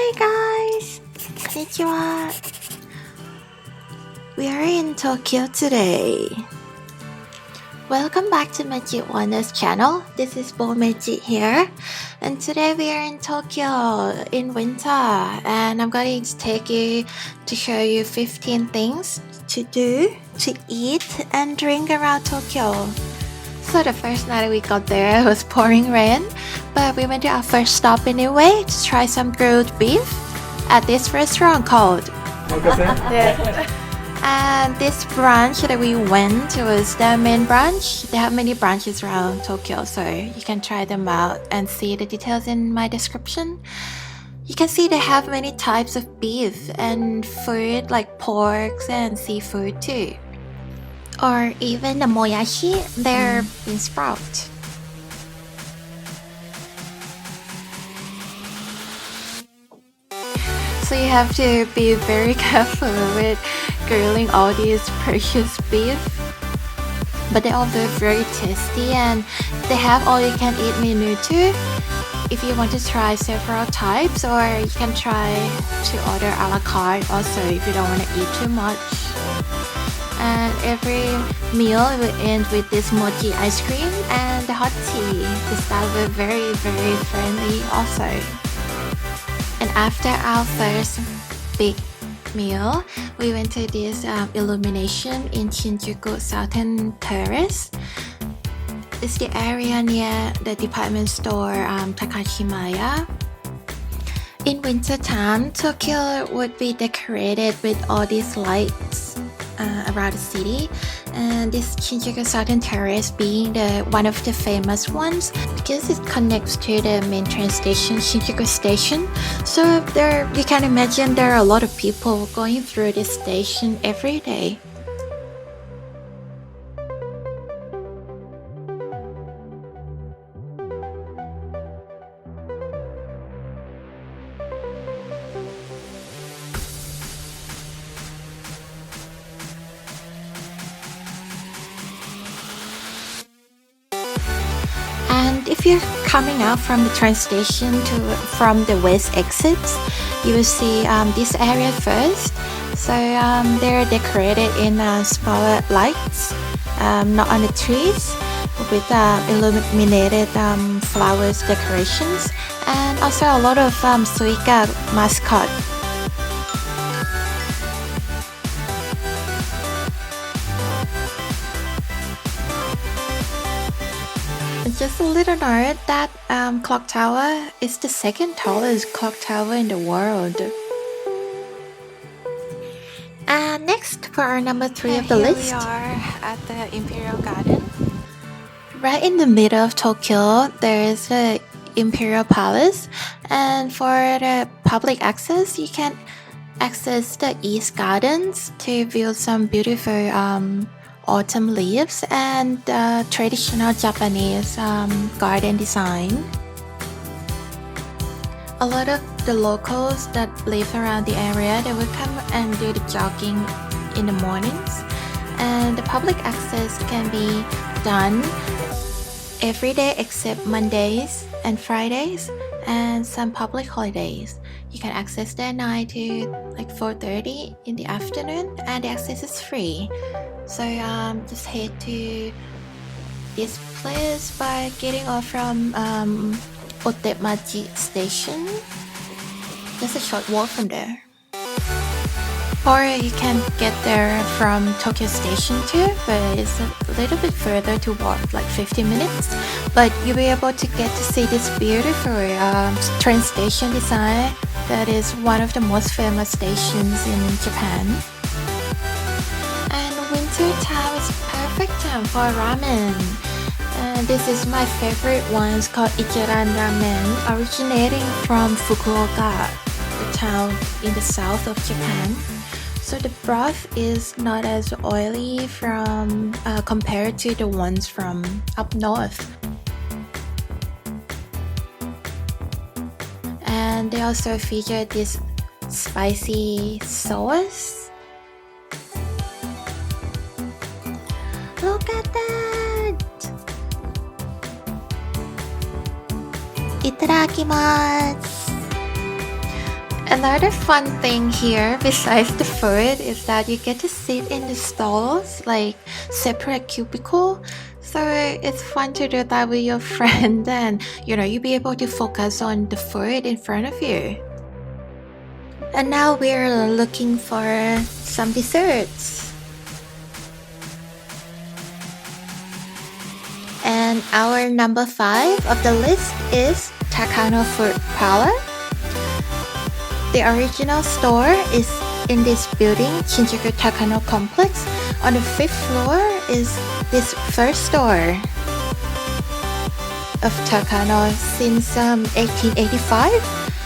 Hi guys! Konnichiwa! We are in Tokyo today. Welcome back to Meiji Wonders channel. This is Bo Meiji here. And today we are in Tokyo in winter. And I'm going to take you to show you 15 things to do, to eat and drink around Tokyo. So the first night we got there, it was pouring rain, but we went to our first stop anyway to try some grilled beef at this restaurant called Rokkasen? And this branch that we went was the main branch. They have many branches around Tokyo, so you can try them out and see the details in my description. You can see they have many types of beef and food like porks and seafood too. Or even the moyashi, they're bean sprout. So you have to be very careful with grilling all these precious beef. But they all look very tasty and they have all you can eat menu too. If you want to try several types, or you can try to order a la carte also if you don't want to eat too much. And every meal will end with this mochi ice cream and the hot tea. The staff were very friendly also. And after our first big meal, we went to this illumination in Shinjuku Southern Terrace. It's the area near the department store Takashimaya. In winter time, Tokyo would be decorated with all these lights around the city, and this Shinjuku Southern Terrace being one of the famous ones because it connects to the main train station, Shinjuku Station. So there, you can imagine there are a lot of people going through this station every day. And if you're coming out from the train station from the west exits, you will see this area first. So they're decorated in smaller lights, not on the trees, with illuminated flowers decorations, and also a lot of Suica mascot. Just a little note that clock tower is the second tallest clock tower in the world. And next, for our number 3 of the list, we are at the Imperial Garden. Right in the middle of Tokyo, there is the Imperial Palace, and for the public access, you can access the East Gardens to view some beautiful autumn leaves and traditional Japanese garden design. A lot of the locals that live around the area, they will come and do the jogging in the mornings, and the public access can be done every day except Mondays and Fridays and some public holidays. You can access that night to like 4:30 in the afternoon, and the access is free. So just head to this place by getting off from Otemachi station. Just a short walk from there. Or you can get there from Tokyo Station too, but it's a little bit further to walk, like 50 minutes. But you'll be able to get to see this beautiful train station design that is one of the most famous stations in Japan. And winter time is perfect time for ramen. This is my favorite one. It's called Ichiran Ramen, originating from Fukuoka, the town in the south of Japan. So the broth is not as oily compared to the ones from up north. And they also feature this spicy sauce. Look at that! Itadakimasu! Another fun thing here besides the food is that you get to sit in the stalls, like separate cubicle. So it's fun to do that with your friend and you'll be able to focus on the food in front of you. And now we're looking for some desserts. And our number 5 of the list is Takano Fruit Parlor. The original store is in this building, Shinjuku Takano Complex. On the 5th floor is this first store of Takano since 1885.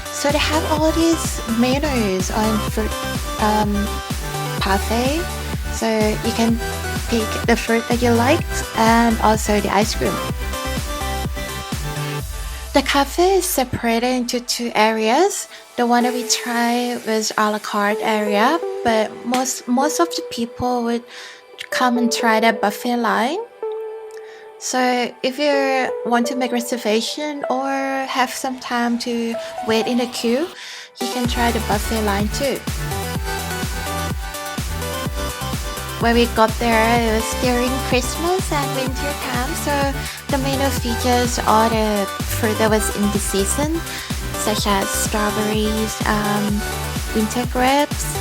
So they have all these menus on fruit parfait. So you can pick the fruit that you liked and also the ice cream. The cafe is separated into 2 areas. The one that we tried was a la carte area, but most of the people would come and try the buffet line. So if you want to make reservation or have some time to wait in the queue, you can try the buffet line too. When we got there, it was during Christmas and winter time, so the menu features all the fruit that was in the season, such as strawberries, winter grapes.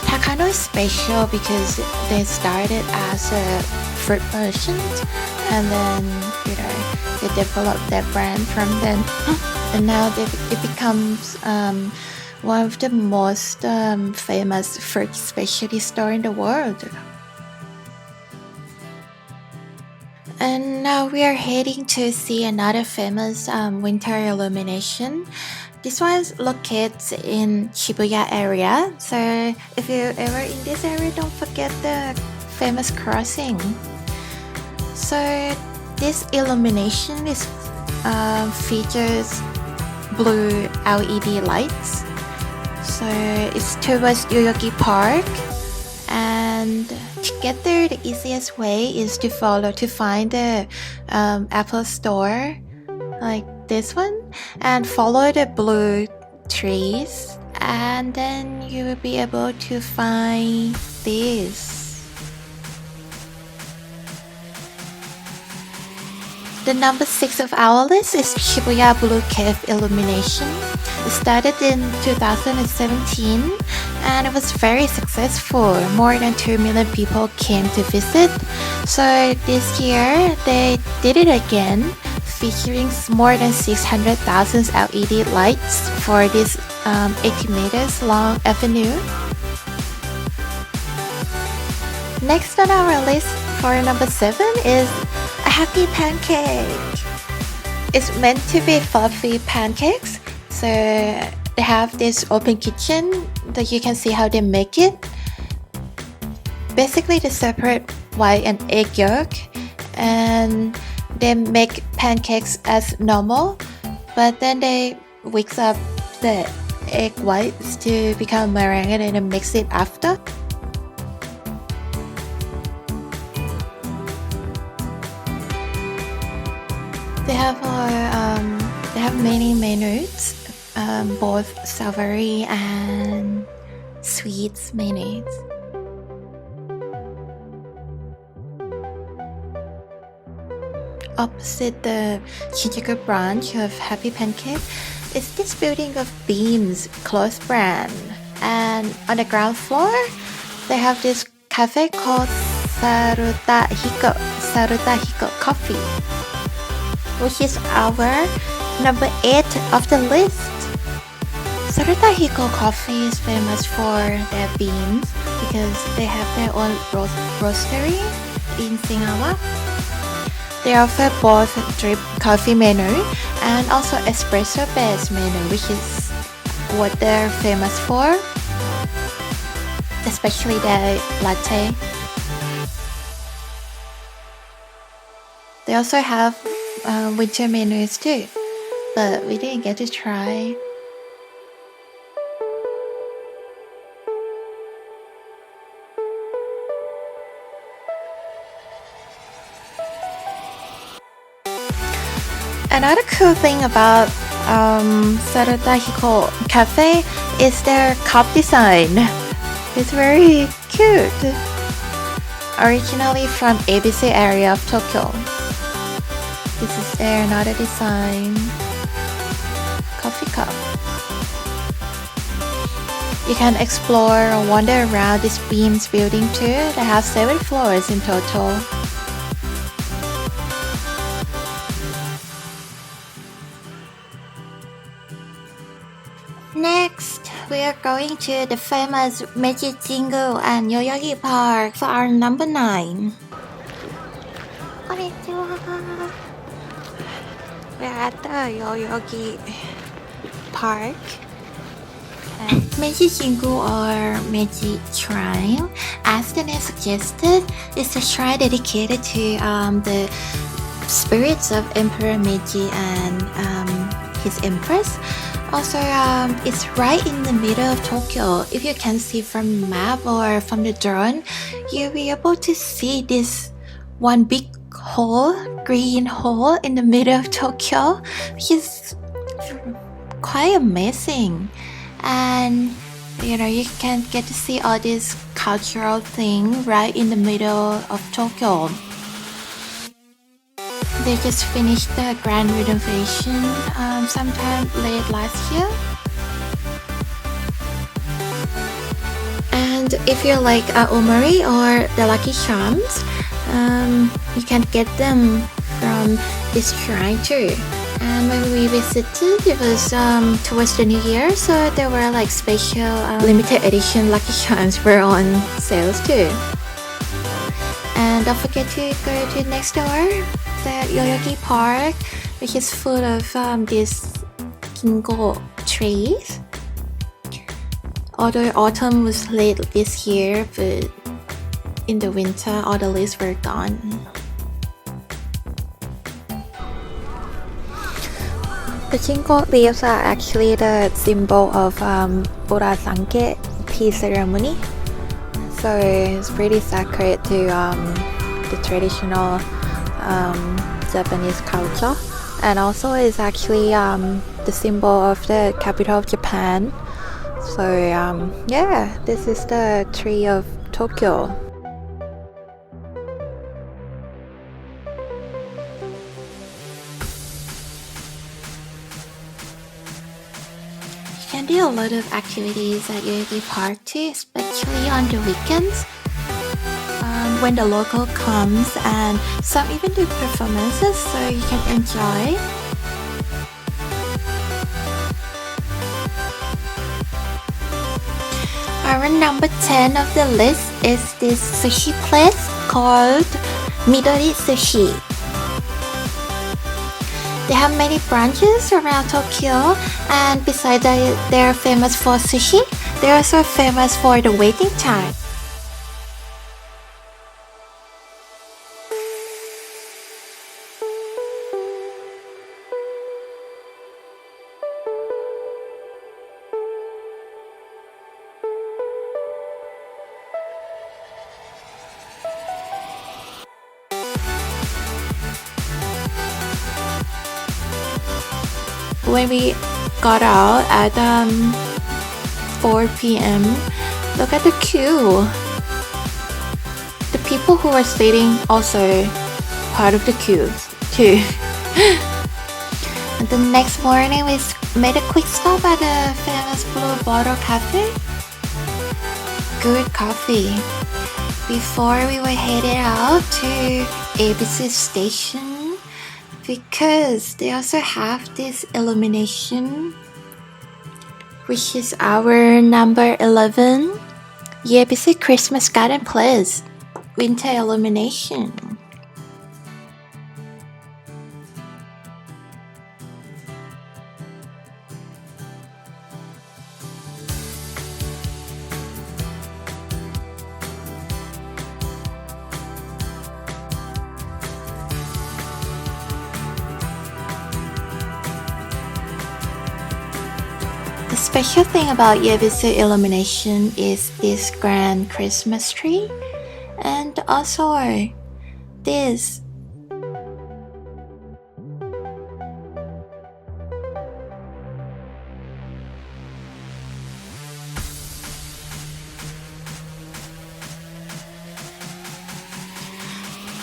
Takano is special because they started as a fruit merchant and then they developed their brand from then, and now it becomes one of the most famous fruit specialty store in the world. And now we are heading to see another famous winter illumination. This one is located in Shibuya area. So if you're ever in this area, don't forget the famous crossing. So this illumination is features blue LED lights. So it's towards Yoyogi Park, and to get there, the easiest way is to find the Apple store, like this one, and follow the blue trees, and then you will be able to find this. The number 6 of our list is Shibuya Blue Cave illumination. It started in 2017 and it was very successful. More than 2 million people came to visit. So this year they did it again, featuring more than 600,000 LED lights for this 80 meters long avenue. Next on our list for number 7 is a Happy Pancake. It's meant to be fluffy pancakes, so they have this open kitchen that you can see how they make it. Basically, they separate white and egg yolk, and they make pancakes as normal, but then they whisk up the egg whites to become meringue and then mix it after. They have many menus, both savory and sweets menus. Opposite the Shinjuku branch of Happy Pancake is this building of Beams clothes brand, and on the ground floor they have this cafe called Sarutahiko Coffee, which is our number 8 of the list. Sarutahiko Coffee is famous for their beans because they have their own roastery in Singapore. They offer both drip coffee menu and also espresso based menu, which is what they're famous for, especially their latte. They also have winter menus too, but we didn't get to try. Another cool thing about Sarutahiko Cafe is their cup design. It's very cute. Originally from Ebisu area of Tokyo. This is their another design. Coffee cup. You can explore or wander around this Beams building too. They have 7 floors in total. Next, we are going to the famous Meiji-jingu and Yoyogi Park for our number 9. Konnichiwa. We're at the Yoyogi Park. Meiji-jingu or Meiji Shrine, as the name suggested, is a shrine dedicated to the spirits of Emperor Meiji and his empress. Also, it's right in the middle of Tokyo. If you can see from the map or from the drone, you'll be able to see this one big hole, green hole in the middle of Tokyo, which is quite amazing. And you can get to see all this cultural thing right in the middle of Tokyo. They just finished the grand renovation sometime late last year. And if you like omori or the lucky charms, you can get them from this shrine too. And when we visited, it was towards the new year, so there were like special limited edition lucky charms were on sales too. And don't forget to go to next door, the Yoyogi Park, which is full of these ginkgo trees. Although autumn was late this year, but in the winter all the leaves were gone. The ginkgo leaves are actually the symbol of Urasanke tea ceremony. So it's pretty sacred to the traditional Japanese culture. And also it's actually the symbol of the capital of Japan. So yeah, this is the tree of Tokyo. You can do a lot of activities at Yoyogi Park too, especially on the weekends when the local comes, and some even do performances so you can enjoy. Our number 10 of the list is this sushi place called Midori Sushi. They have many branches around Tokyo, and besides that they're famous for sushi, they're also famous for the waiting time. When we got out at 4 p.m, look at the queue. The people who were sitting also part of the queue too. And the next morning we made a quick stop at the famous Blue Bottle Cafe. Good coffee. Before we were headed out to Ebisu Station, because they also have this illumination, which is our number 11, Yebisu Christmas Garden Place, winter illumination. The special thing about Yebisu illumination is this grand Christmas tree, and also this.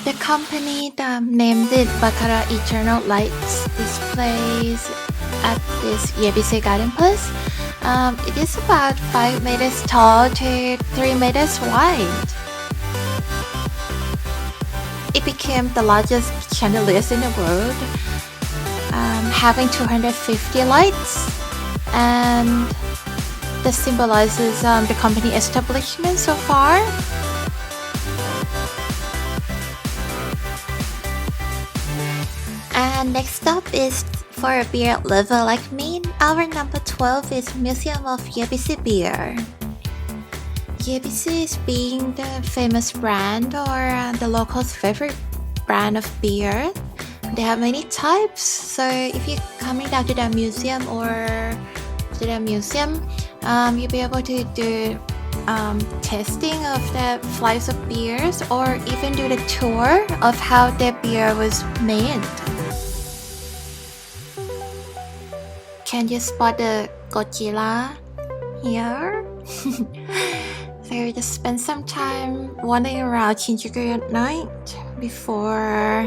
The company named it Baccarat Eternal Lights displays at this Yebisu Garden Place. It is about 5 meters tall to 3 meters wide. It became the largest chandeliers in the world, having 250 lights, and this symbolizes the company establishment so far. And next up is for a beer lover like me. Our number 12 is Museum of Yebisu Beer. Yebisu is being the famous brand or the locals' favorite brand of beer. They have many types, so if you're coming down to the museum you'll be able to do tasting of the flights of beers or even do the tour of how the beer was made. Can you spot the Godzilla here? So just spend some time wandering around Shinjuku at night before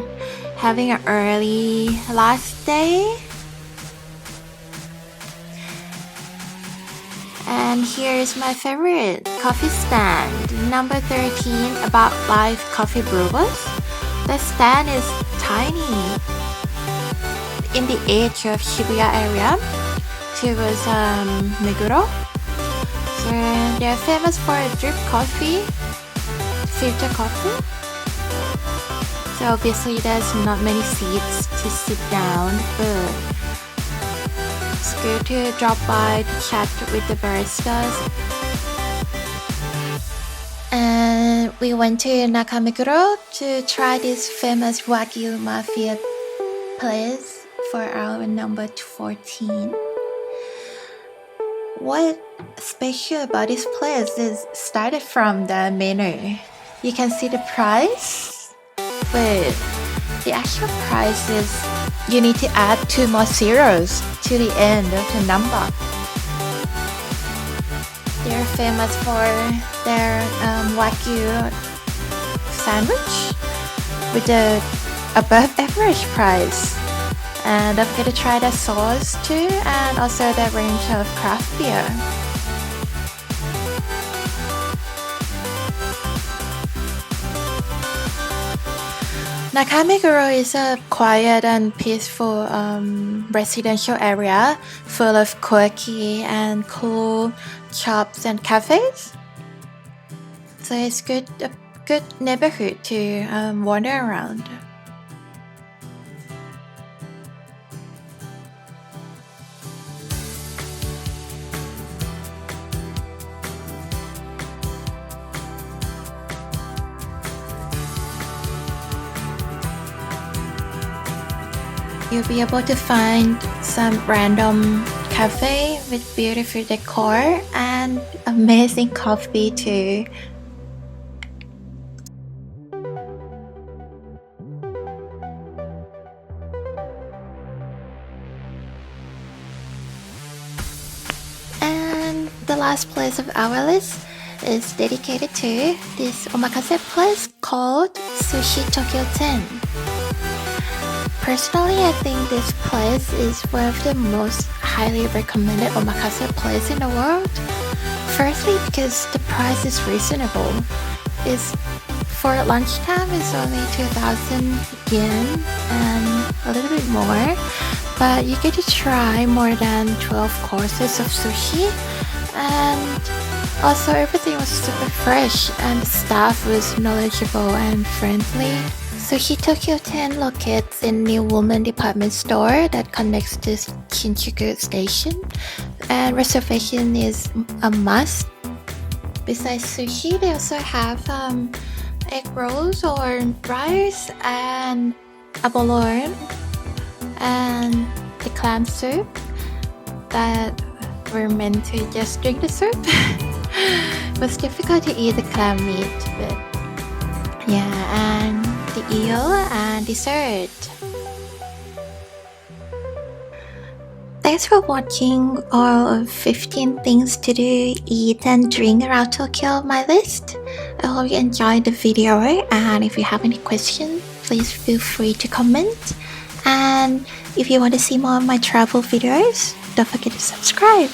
having an early last day. And here is my favorite coffee stand, number 13, about live coffee brewers. The stand is tiny in the edge of Shibuya area towards Meguro. So they're famous for drip coffee, filter coffee. So obviously there's not many seats to sit down, but it's good to drop by to chat with the baristas. And we went to Nakameguro to try this famous Wagyu Mafia place for our number 14. What special about this place is started from the menu. You can see the price, but the actual price is you need to add 2 more zeros to the end of the number. They're famous for their Wagyu sandwich with the above average price. And don't forget to try the sauce too, and also the range of craft beer. Nakameguro is a quiet and peaceful residential area full of quirky and cool shops and cafes. So it's a good neighborhood to wander around. You'll be able to find some random cafe with beautiful decor and amazing coffee too. And the last place of our list is dedicated to this omakase place called Sushi Tokyo 10. Personally, I think this place is one of the most highly recommended omakase places in the world. Firstly, because the price is reasonable. For lunchtime, it's only 2,000 yen and a little bit more. But you get to try more than 12 courses of sushi. And also everything was super fresh and the staff was knowledgeable and friendly. Sushi Tokyo 10 locates in New Woman department store that connects to Shinjuku Station, and reservation is a must. Besides sushi, they also have egg rolls or rice and abalone and the clam soup that were meant to just drink the soup. It was difficult to eat the clam meat, but yeah, and the eel and dessert. thanks for watching all of 15 things to do, eat and drink around Tokyo on my list. I hope you enjoyed the video, and if you have any questions, please feel free to comment. And if you want to see more of my travel videos, don't forget to subscribe.